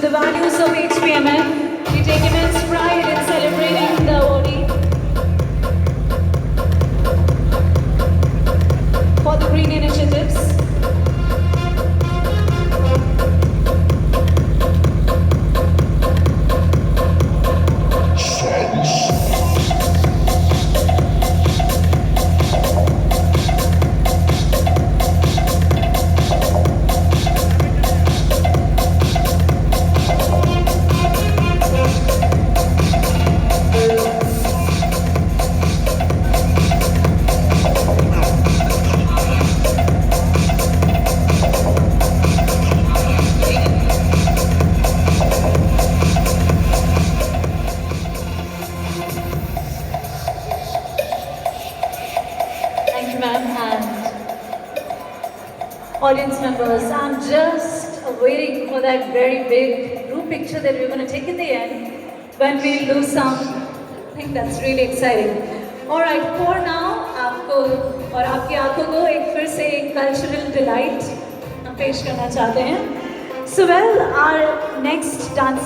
the values of HPMF. We take immense pride in celebrating the awardee for the green initiatives. Thank you, ma'am, and audience members. I'm just waiting for that very big group picture that we're going to take in the end when we do something that's really exciting. All right, for now, आपको और आपकी आंखों को एक फिर से एक cultural delight हम पेश करना चाहते हैं. So well, our next dance